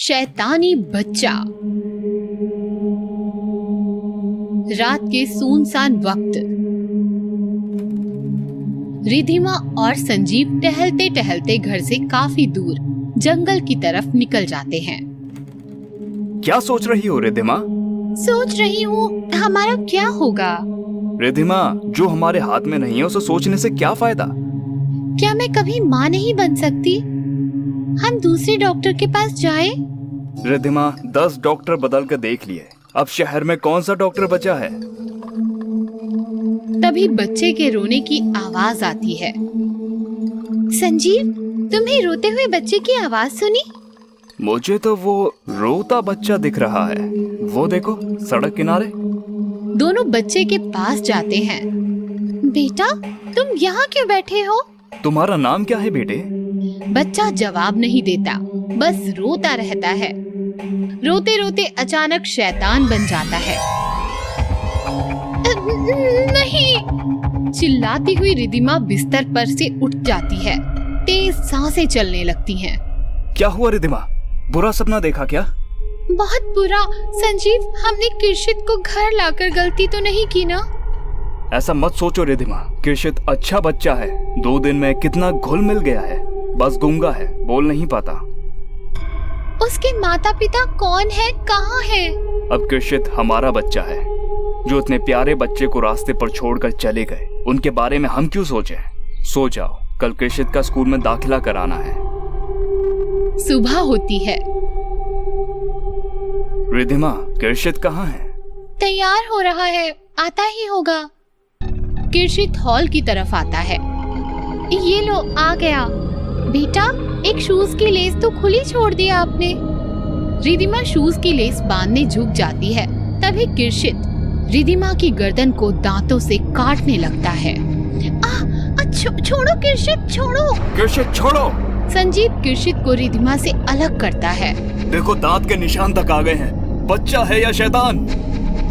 शैतानी बच्चा। रात के सुनसान वक्त रिधिमा और संजीव टहलते टहलते घर से काफी दूर जंगल की तरफ निकल जाते हैं। क्या सोच रही हो रिधिमा? सोच रही हूँ हमारा क्या होगा। रिधिमा, जो हमारे हाथ में नहीं है उसे सोचने से क्या फायदा? क्या मैं कभी माँ नहीं बन सकती? हम दूसरे डॉक्टर के पास जाएं? रिधिमा, 10 डॉक्टर बदल कर देख लिए, अब शहर में कौन सा डॉक्टर बचा है? तभी बच्चे के रोने की आवाज आती है। संजीव, तुमने रोते हुए बच्चे की आवाज सुनी? मुझे तो वो रोता बच्चा दिख रहा है। वो देखो, सड़क किनारे। दोनों बच्चे के पास जाते हैं। बेटा, तुम यहाँ क्यों बैठे हो? तुम्हारा नाम क्या है बेटे? बच्चा जवाब नहीं देता, बस रोता रहता है। रोते रोते अचानक शैतान बन जाता है। नहीं! चिल्लाती हुई रिधिमा बिस्तर पर से उठ जाती है। तेज सांसें चलने लगती हैं। क्या हुआ रिधिमा? बुरा सपना देखा क्या? बहुत बुरा। संजीव, हमने किर्शित को घर लाकर गलती तो नहीं की ना? ऐसा मत सोचो रिधिमा, किर्शित अच्छा बच्चा है। 2 दिन में कितना घुल मिल गया है। बस गूंगा है, बोल नहीं पाता। उसके माता पिता कौन है, कहाँ है? अब किर्शित हमारा बच्चा है। जो इतने प्यारे बच्चे को रास्ते पर छोड़कर चले गए, उनके बारे में हम क्यों सोचें? सो जाओ, कल किर्शित का स्कूल में दाखिला कराना है। सुबह होती है। रिधिमा, किर्शित कहाँ है? तैयार हो रहा है, आता ही होगा। किर्शित हॉल की तरफ आता है। ये लो, आ गया। बेटा, एक शूज की लेस तो खुली छोड़ दिया आपने। रिधिमा शूज की लेस बांधने झुक जाती है। तभी किर्शित रिधिमा की गर्दन को दांतों से काटने लगता है। छोड़ो किर्शित, छोड़ो। किर्शित, छोड़ो। संजीव किर्शित को रिधिमा से अलग करता है। देखो, दांत के निशान तक आ गए हैं। बच्चा है या शैतान?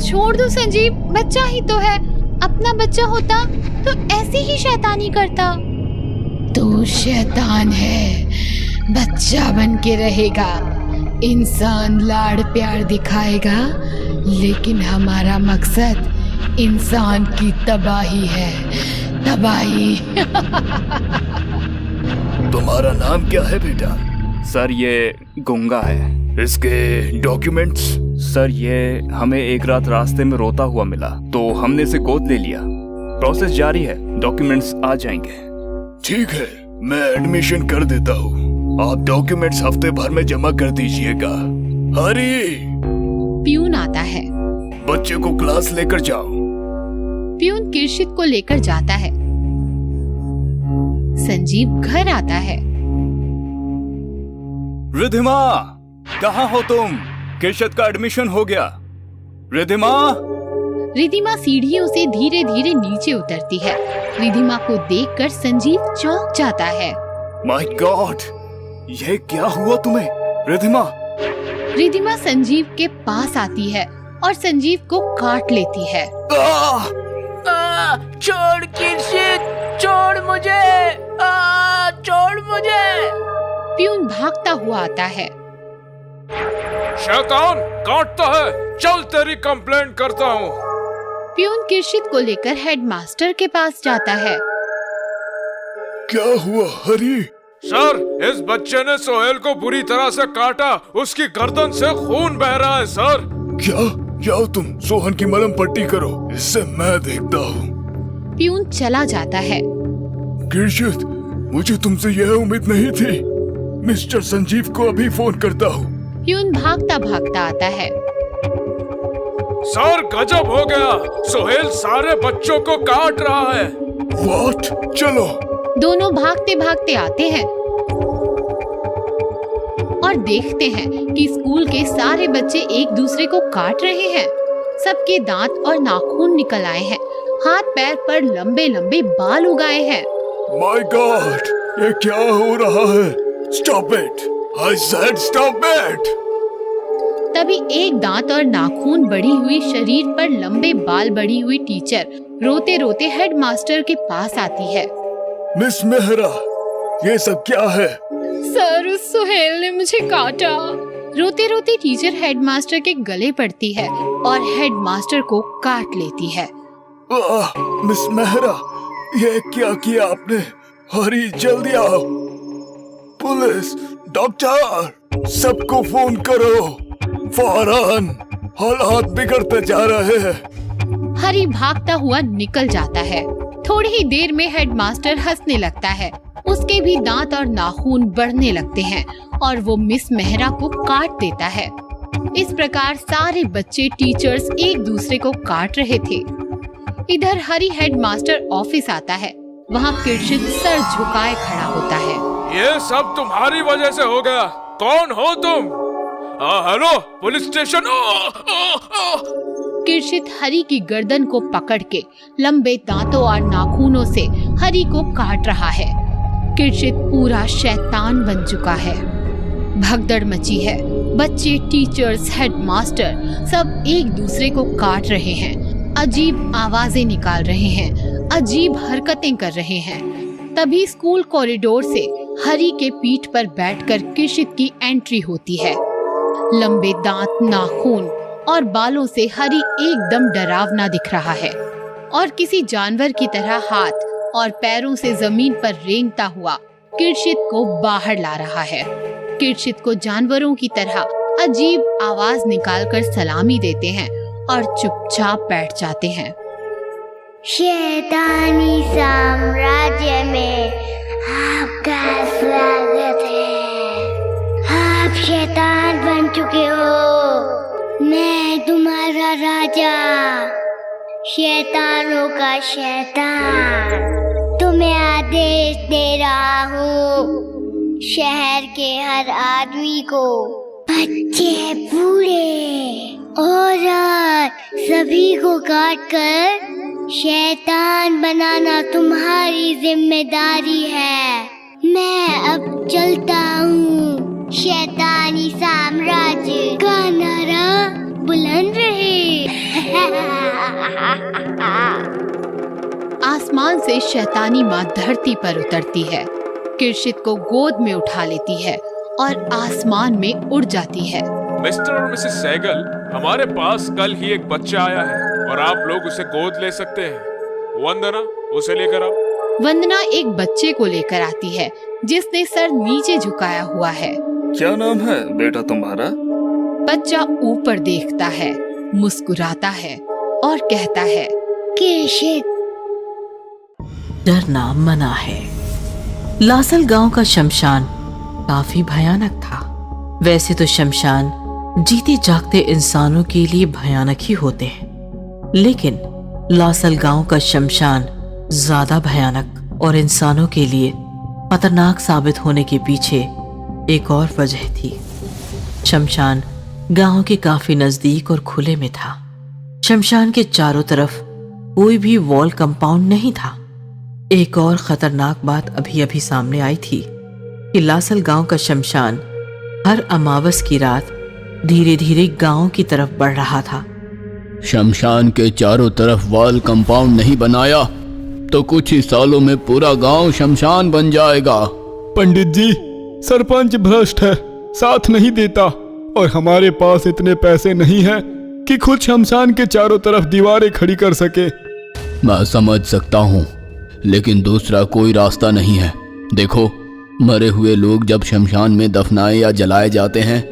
छोड़ दो संजीव, बच्चा ही तो है। अपना बच्चा होता तो ऐसी ही शैतानी करता। तू शैतान है, बच्चा बन के रहेगा। इंसान लाड़ प्यार दिखाएगा, लेकिन हमारा मकसद इंसान की तबाही है, तबाही। तुम्हारा नाम क्या है बेटा? सर, ये गूंगा है। इसके डॉक्यूमेंट्स? सर, ये हमें एक रात रास्ते में रोता हुआ मिला तो हमने इसे गोद ले लिया। प्रोसेस जारी है, डॉक्यूमेंट्स आ जाएंगे। ठीक है, मैं एडमिशन कर देता हूँ। आप डॉक्यूमेंट्स हफ्ते भर में जमा कर दीजिएगा। हरी! प्यून आता है। बच्चे को क्लास लेकर जाओ। प्यून किर्शित को लेकर जाता है। संजीव घर आता है। रिधिमा, कहाँ हो तुम? किर्शित का एडमिशन हो गया। रिधिमा! रिधिमा सीढ़ियों से धीरे धीरे नीचे उतरती है। रिधिमा को देखकर संजीव चौंक जाता है। माय गॉड, ये क्या हुआ तुम्हें? रिधिमा! रिधिमा संजीव के पास आती है और संजीव को काट लेती है। छोड़ किर्शित, छोड़ मुझे, छोड़ मुझे। प्यून भागता हुआ आता है। शैतान काटता है, चल तेरी कंप्लेंट करता हूँ। प्यून किर्शित को लेकर हेडमास्टर के पास जाता है। क्या हुआ हरी? सर, इस बच्चे ने सोहेल को बुरी तरह से काटा। उसकी गर्दन से खून बह रहा है सर। क्या? जाओ तुम सोहन की मलहम पट्टी करो, इससे मैं देखता हूँ। प्यून चला जाता है। किर्शित, मुझे तुमसे यह उम्मीद नहीं थी। मिस्टर संजीव को अभी फोन करता हूँ। प्यून भागता भागता आता है। सर, गजब हो गया। सोहेल सारे बच्चों को काट रहा है। व्हाट? चलो। दोनों भागते भागते आते हैं और देखते हैं कि स्कूल के सारे बच्चे एक दूसरे को काट रहे हैं। सबके दांत और नाखून निकल आए हैं। हाथ पैर पर लंबे लंबे बाल उगाए हैं। माय गॉड, ये क्या हो रहा है? Stop it! I said stop it! तभी एक दांत और नाखून बढ़ी हुई, शरीर पर लंबे बाल बढ़ी हुई टीचर रोते रोते हेडमास्टर के पास आती है। मिस मेहरा, ये सब क्या है? सर, उस सुहेल ने मुझे काटा। रोते रोते टीचर हेडमास्टर के गले पड़ती है और हेडमास्टर को काट लेती है। मिस मेहरा, ये क्या किया आपने? हरी जल्दी आओ। पुलिस, डॉक्टर, सबको फोन करो फौरन, हालात बिगड़ते जा रहे हैं। हरी भागता हुआ निकल जाता है। थोड़ी ही देर में हेडमास्टर हंसने लगता है। उसके भी दांत और नाखून बढ़ने लगते हैं और वो मिस मेहरा को काट देता है। इस प्रकार सारे बच्चे टीचर्स एक दूसरे को काट रहे थे। इधर हरी हेडमास्टर ऑफिस आता है। वहाँ किरशित सर झुकाए खड़ा होता है। ये सब तुम्हारी वजह से हो गया। कौन हो तुम? Hello, police station. किरशित हरी की गर्दन को पकड़ के लंबे दांतों और नाखूनों से हरी को काट रहा है। किरशित पूरा शैतान बन चुका है। भगदड़ मची है। बच्चे, टीचर्स, हेडमास्टर सब एक दूसरे को काट रहे हैं, अजीब आवाजें निकाल रहे हैं, अजीब हरकतें कर रहे हैं। तभी स्कूल कॉरिडोर से हरी के पीठ पर बैठकर किरशित की एंट्री होती है। लंबे दांत, नाखून और बालों से हरी एकदम डरावना दिख रहा है और किसी जानवर की तरह हाथ और पैरों से जमीन पर रेंगता हुआ किरशित को बाहर ला रहा है। किरशित को जानवरों की तरह अजीब आवाज निकालकर सलामी देते हैं और चुपचाप बैठ जाते हैं। शैतानी साम्राज्य में आपका स्वागत है। आप शैतान बन चुके हो। मैं तुम्हारा राजा, शैतानों का शैतान। तुम्हें आदेश दे रहा हूँ, शहर के हर आदमी को, बच्चे, बूढ़े, औरत, सभी को काट कर शैतान बनाना तुम्हारी जिम्मेदारी है। मैं अब चलता हूँ। शैतानी साम्राज्य का नारा बुलंद रहे। आसमान से शैतानी माँ धरती पर उतरती है, किरशित को गोद में उठा लेती है और आसमान में उड़ जाती है। मिस्टर और मिसेस सहगल, हमारे पास कल ही एक बच्चा आया है और आप लोग उसे गोद ले सकते हैं। वंदना, उसे लेकर आओ। वंदना एक बच्चे को लेकर आती है जिसने सर नीचे झुकाया हुआ है। क्या नाम है बेटा तुम्हारा? बच्चा ऊपर देखता है, मुस्कुराता है और कहता है, किरशित। डरना मना है। लासल गांव का शमशान काफी भयानक था। वैसे तो शमशान जीते जागते इंसानों के लिए भयानक ही होते हैं, लेकिन लासल गांव का शमशान ज्यादा भयानक और इंसानों के लिए खतरनाक साबित होने के पीछे एक और वजह थी। शमशान गांव के काफी नजदीक और खुले में था। शमशान के चारों तरफ कोई भी वॉल कंपाउंड नहीं था। एक और खतरनाक बात अभी अभी सामने आई थी कि लासल गांव का शमशान हर अमावस की रात धीरे धीरे गांव की तरफ बढ़ रहा था। शमशान के चारों तरफ वॉल कंपाउंड नहीं बनाया तो कुछ ही सालों में पूरा गांव शमशान बन जाएगा। पंडित जी, सरपंच भ्रष्ट है, साथ नहीं देता और हमारे पास इतने पैसे नहीं हैं कि खुद शमशान के चारों तरफ दीवारें खड़ी कर सके। मैं समझ सकता हूँ, लेकिन दूसरा कोई रास्ता नहीं है। देखो, मरे हुए लोग जब शमशान में दफनाए या जलाए जाते हैं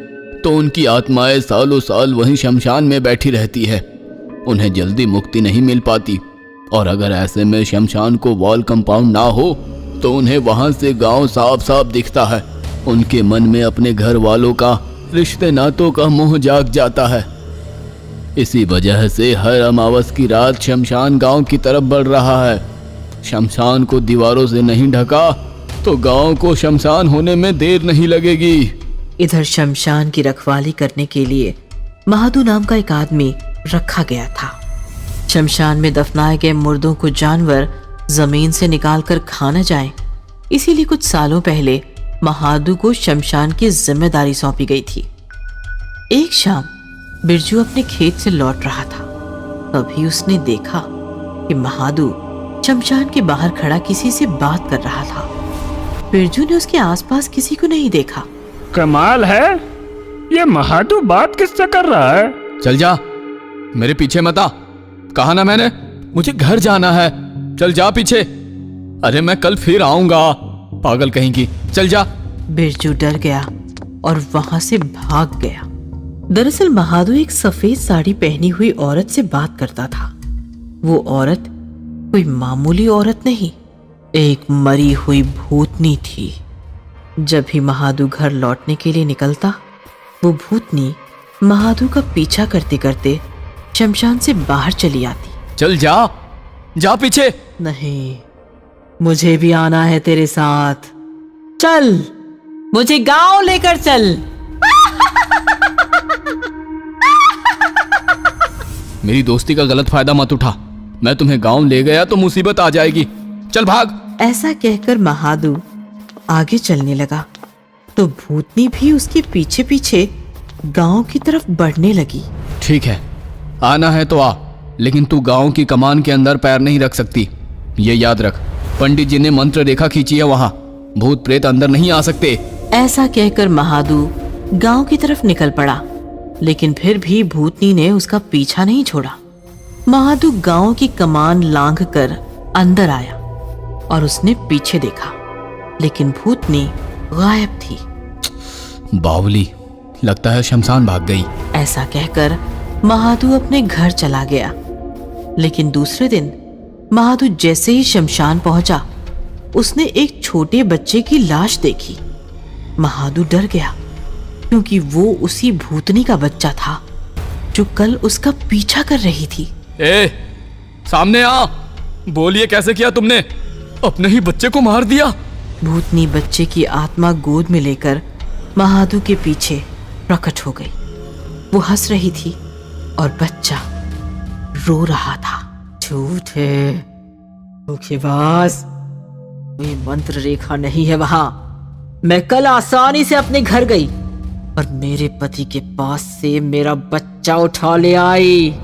तो उनकी आत्माएं सालों साल वहीं शमशान में बैठी रहती है। उन्हें जल्दी मुक्ति नहीं मिल पाती और अगर ऐसे में शमशान को वॉल कंपाउंड ना हो तो उन्हें वहां से गांव साफ साफ दिखता है। उनके मन में अपने घर वालों का, रिश्ते नातों का मोह जाग जाता है। इसी वजह से हर अमावस की रात शमशान गांव की तरफ बढ़ रहा है। शमशान को दीवारों से नहीं ढका तो गांव को शमशान होने में देर नहीं लगेगी। इधर शमशान की रखवाली करने के लिए महादू नाम का एक आदमी रखा गया था। शमशान में दफनाए गए मुर्दों को जानवर जमीन से निकालकर खा न जाएं, इसीलिए कुछ सालों पहले महादू को शमशान की जिम्मेदारी सौंपी गई थी। एक शाम बिरजू अपने खेत से लौट रहा था। तभी उसने देखा कि महादू शमशान के बाहर खड़ा किसी से बात कर रहा था। बिरजू ने उसके आसपास किसी को नहीं देखा। कमाल है, ये महादू बात किससे कर रहा है? चल जा, मेरे पीछे मत आ। कहा ना मैंने, मुझे घर जाना है। चल जा पीछे। अरे मैं कल फिर आऊंगा, पागल कहीं की। चल जा। बिरजू डर गया और वहां से भाग गया। दरअसल महादू एक सफेद साड़ी पहनी हुई औरत से बात करता था। वो औरत कोई मामूली औरत नहीं, एक मरी हुई भूतनी थी। जब भी महादू घर लौटने के लिए निकलता, वो भूतनी महादू का पीछा करते करते शमशान से बाहर चली आती। चल जा, जा पीछे। नहीं, मुझे भी आना है तेरे साथ। चल, मुझे गांव लेकर चल। मेरी दोस्ती का गलत फायदा मत उठा। मैं तुम्हें गांव ले गया तो मुसीबत आ जाएगी। चल भाग। ऐसा कहकर महादू आगे चलने लगा तो भूतनी भी उसके पीछे पीछे गांव की तरफ बढ़ने लगी। ठीक है, आना है तो आ, लेकिन तू गांव की कमान के अंदर पैर नहीं रख सकती। ये याद रख, पंडित जी ने मंत्र रेखा खींची है, वहां भूत प्रेत अंदर नहीं आ सकते। ऐसा कहकर महादू गांव की तरफ निकल पड़ा, लेकिन फिर भी भूतनी ने उसका पीछा नहीं छोड़ा। महादू गांव की कमान लांघकर अंदर आया और उसने पीछे देखा, लेकिन भूतनी गायब थी। बावली, लगता है शमशान भाग गई। ऐसा कहकर महादू अपने घर चला गया। लेकिन दूसरे दिन महादू जैसे ही शमशान पहुंचा, उसने एक छोटे बच्चे की लाश देखी। महादू डर गया, क्योंकि वो उसी भूतनी का बच्चा था जो कल उसका पीछा कर रही थी। ए, सामने आ। बोलिए, कैसे किया तुमने? अपने ही बच्चे को मार दिया। भूतनी बच्चे की आत्मा गोद में लेकर महादू के पीछे प्रकट हो गई। वो हंस रही थी और बच्चा रो रहा था। झूठ है, धोखेबाज, कोई मंत्र रेखा नहीं है वहां। मैं कल आसानी से अपने घर गई और मेरे पति के पास से मेरा बच्चा उठा ले आई।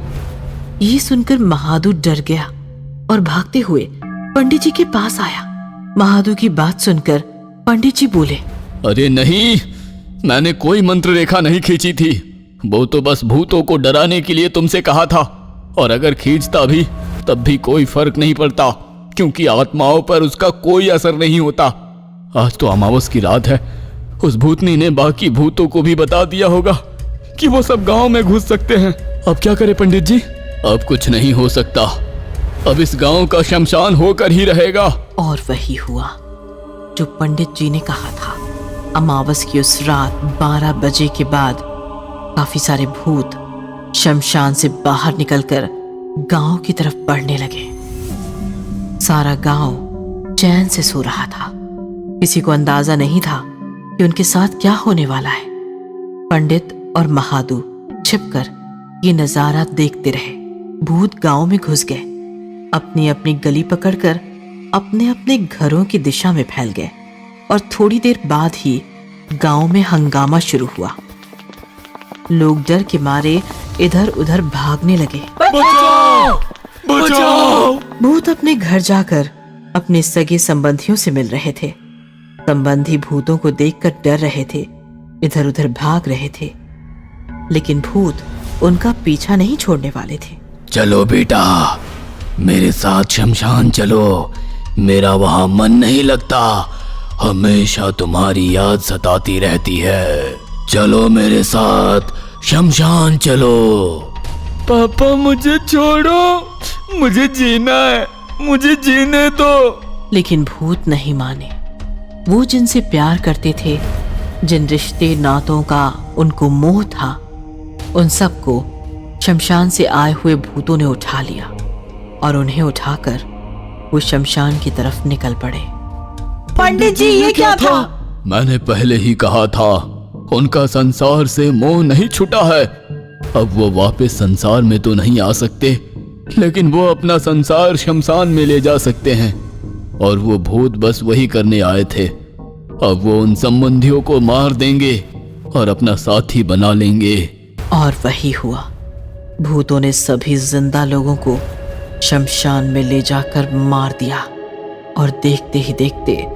ये सुनकर महादू डर गया और भागते हुए पंडित जी के पास आया। महादू की बात सुनकर पंडित जी बोले, अरे नहीं, मैंने कोई मंत्र रेखा नहीं खींची थी। वो तो बस भूतों को डराने के लिए तुमसे कहा था, और अगर खींचता भी तब भी कोई फर्क नहीं पड़ता, क्योंकि आत्माओं पर उसका कोई असर नहीं होता। आज तो अमावस की रात है, उस भूतनी ने बाकी भूतों को भी बता दिया होगा कि वो सब गांव में घुस सकते हैं। अब क्या करें पंडित जी? अब कुछ नहीं हो सकता, अब इस गांव का शमशान होकर ही रहेगा। और वही हुआ जो पंडित जी ने कहा था। अमावस की उस रात 12 बजे के बाद काफी सारे भूत शमशान से बाहर निकलकर गांव की तरफ बढ़ने लगे। सारा गांव चैन से सो रहा था। किसी को अंदाजा नहीं था कि उनके साथ क्या होने वाला है। पंडित और महादू छिपकर ये नजारा देखते रहे। भूत गांव में घुस गए, अपनी अपनी गली पकड़कर अपने अपने घरों की दिशा में फैल गए, और थोड़ी देर बाद ही गांव में हंगामा शुरू हुआ। लोग डर के मारे इधर उधर भागने लगे। बचाओ! बचाओ! भूत अपने घर जाकर अपने सगे संबंधियों से मिल रहे थे। संबंधी भूतों को देखकर डर रहे थे, इधर उधर भाग रहे थे, लेकिन भूत उनका पीछा नहीं छोड़ने वाले थे। चलो बेटा, मेरे साथ शमशान चलो, मेरा वहां मन नहीं लगता, हमेशा तुम्हारी याद सताती रहती है। चलो मेरे साथ शमशान चलो। पापा मुझे छोड़ो, मुझे जीना है, मुझे जीने दो। लेकिन भूत नहीं माने। वो जिनसे प्यार करते थे, जिन रिश्ते नातों का उनको मोह था, उन सबको शमशान से आए हुए भूतों ने उठा लिया और उन्हें उठाकर वो शमशान की तरफ निकल पड़े। पंडित जी, ये क्या था? मैंने पहले ही कहा था, उनका संसार से मोह नहीं छूटा है। अब वो वापस संसार में तो नहीं आ सकते, लेकिन वो अपना संसार शमशान में ले जा सकते हैं, और वो भूत बस वही करने आए थे। अब वो उन संबंधियों को मार देंगे और अपना साथी बना लेंगे। और वही हुआ। भूतों ने सभी जिंदा लोगों को शमशान में ले जाकर मार दिया, और देखते ही देखते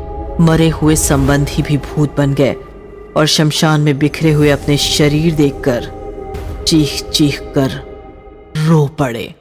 मरे हुए संबंधी भी भूत बन गए और शमशान में बिखरे हुए अपने शरीर देखकर चीख चीख कर रो पड़े।